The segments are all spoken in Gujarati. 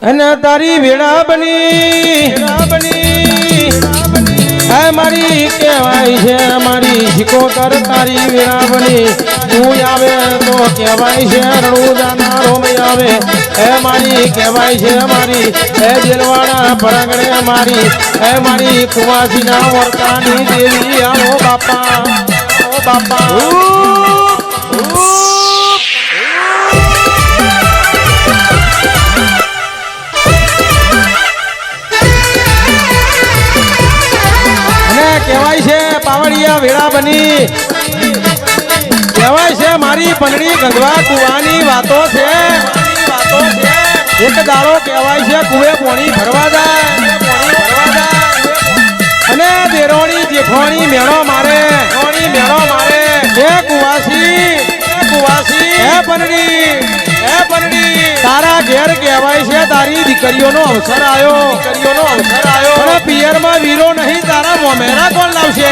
અને તારી વેળા બની મારી કહેવાય છે મારી શિકોતર તારી વેળા બની તું આવે તો કહેવાય છે રણુદાના રોમ આવે મારી કહેવાય છે મારી જેલવાડા પરગણે મારી કુવાસીના વર્તાની દેવી આવો બાપા ઓ બાપા કહેવાય છે પાવડિયા વેળા બની કહેવાય છે મારી પંડળી ગંગવા કુવાની વાતો છે એક દાડો કહેવાય છે કુવે પોણી ભરવા જાય અને દેરોણી જેઠોણી મેળો મારે હે કુવાસી હે પંડળી તારા ઘેર કહેવાય છે તારી દીકરીઓનો અવસર આવ્યો પણ પિયરમાં વીરો નહીં તારા મોમેરા કોણ લાવશે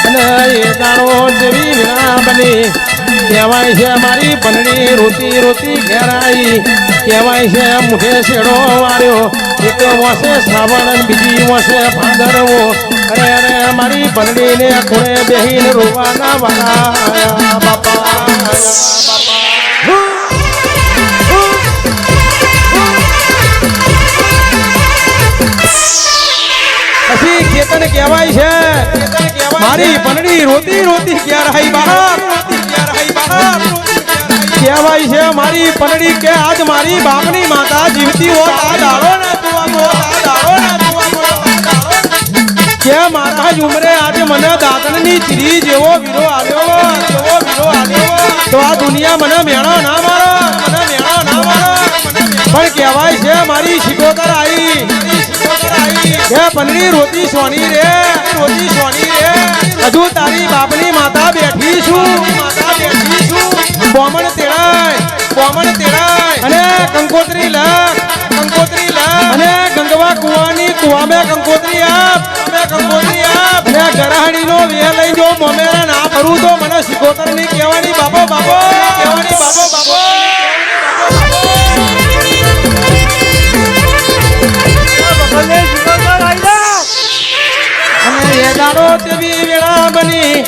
અને એ દાડો જેવી વીણા બની કહેવાય છે મારી પંડળી રોતી ઘેર આવી કહેવાય છે મુઠે શેડો વાર્યો એક વસે શ્રાવણ બીજી વસે ભાદરવો અરે મારી પંડળીને ખૂણે બેહીને રોવાના વાળા બાપા પછી કેતન કહેવાય છે મારી પંડળી રોતી ક્યારે આઈ બહાર કહેવાય છે મારી પંડળી કે આજ મારી બાપની માતા જીવતી હોત આ દાડો કે મારા જ ઉમરે આજે મને દાતણની ચીરી જેવો વીરો આલ્યો તો આ દુનિયા મને મેણો ના મારો પણ કહેવાય છે મારી શિકોતર આવી હે પંડળી રોતી સોની રે હજુ તારી બાપની માતા બેઠી છું બોમણ તેડાય અને કંકોત્રી લખ અને ગંગવા કુવામે કંકોત્રી આપ અને ગરાહણીનો વેહ લઈ જો મોમેરા ના ભરું તો મને શિકોતર ની કહેવાની બાપો અને એ દાડો તેવી વેળા બની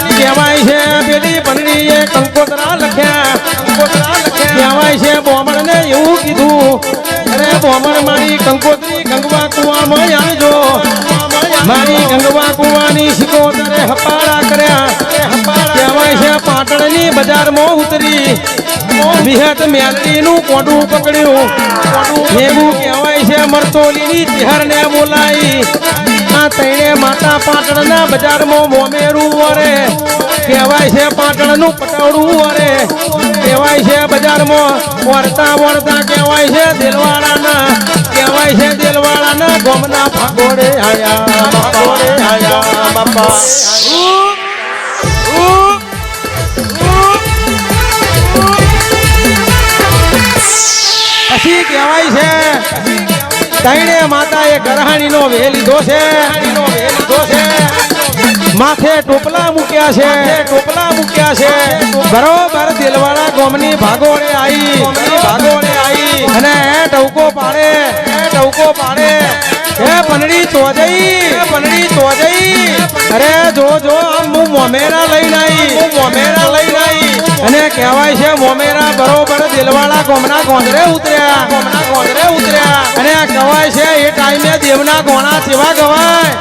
કહેવાય છે પેલી પંડળીએ કંકોત્રા લખ્યા કહેવાય છે બોમણ ને એવું કીધું અરે બોમણ મારી કંકોત્રી ગંગવા કુવામાં આવજો મારી ગંગવા કુવાની શિકોતરે હપાળા કર્યા કહેવાય છે પાટણની બજારમાં ઉતરી વિહત મેલડીનું કોડું પકડ્યું એવું કહેવાય છે મરતોલીની તિહરને બોલાઈ આ તૈણે માતા પાટણના બજારમાં મોમેરું વરે કહેવાય છે પાટણનું પટોળું વરે કહેવાય છે બજારમાં વળતા કહેવાય છે દેલવાળાના ગોમના ભાગોડે આયા બાપા પછી કહેવાય છે તૈણે માતાએ ગરહાણીનો વેહ લીધો છે માથે ટોપલા મૂક્યા છે બરોબર દિલવાળા ગોમની ભાગોળે આવી અને ટવકો પાડે હે પંડળી તો જઈ અરે જો આમ હું મોમેરા લઈને આવી અને કહેવાય છે મોમેરા બરોબર દિલવાળા ગોમના ગોંદરે ઉતર્યા અને કહેવાય છે એ ટાઈમે દેવના ગોણા જેવા ગવાય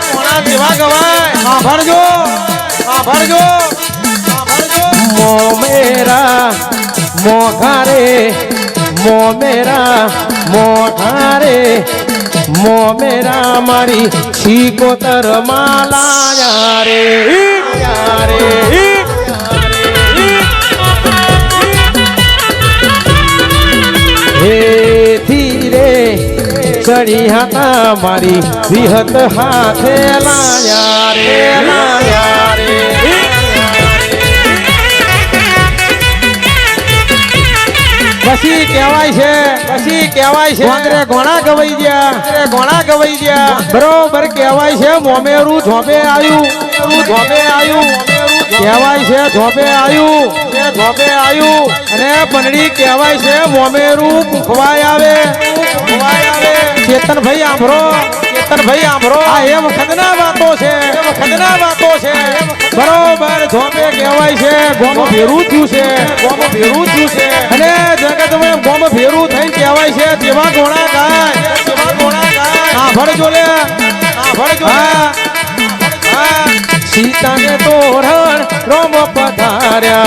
સાંભળજો મોમેરા મોઘારે મારી શિકોતર માલા રે ધીરે ચડી હતા મારી વિહત હાથે લાયા રે પછી કહેવાય છે વાંદરે ઘોણા ગવાઈ ગયા બરોબર કહેવાય છે મોમેરું ઝોપે આવ્યું કહેવાય છે ધોબે આયુ અને પનડી કહેવાય છે મોમેરું પૂખવાય આવે ચેતનભાઈ આંભરો આ એ વખતના વાતો છે બરોબર ધોબે કહેવાય છે ગોમ ભેરું થયું છે અને જગતમાં ગોમ ભેરું થઈને કહેવાય છે જેવા ગોળા ગાય આભળજો સીતાને તોરણ રોમ પધાર્યા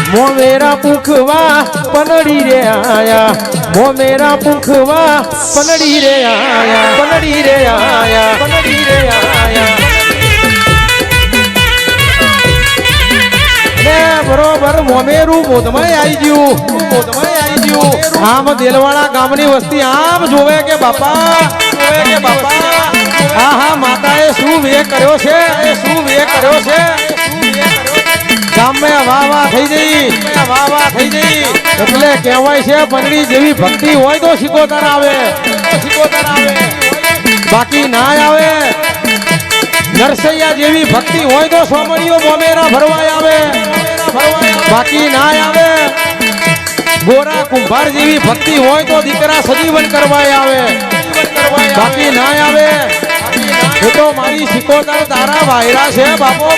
મોમેરા પૂખવા પનડી રે આયા બરોબર મોમેરું મોધમાય આવી ગયું આમ દેલવાડા ગામની વસ્તી આમ જોવે કે બાપા હા માતાએ શું વેહ કર્યો છે ગામમાં વાહ થઈ જઈ એટલે કહેવાય છે પનડી જેવી ભક્તિ હોય તો શિકોતર આવે બાકી ના આવે નરસૈયા જેવી ભક્તિ હોય તો સોમણીઓ મોમેરા ભરવાય આવે બાકી ના આવે ગોરા કુંભાર જેવી ભક્તિ હોય તો દીકરા સજીવન કરવાય આવે બાકી ના આવે એ તો મારી શિકોતર તારા વાયરા છે બાપો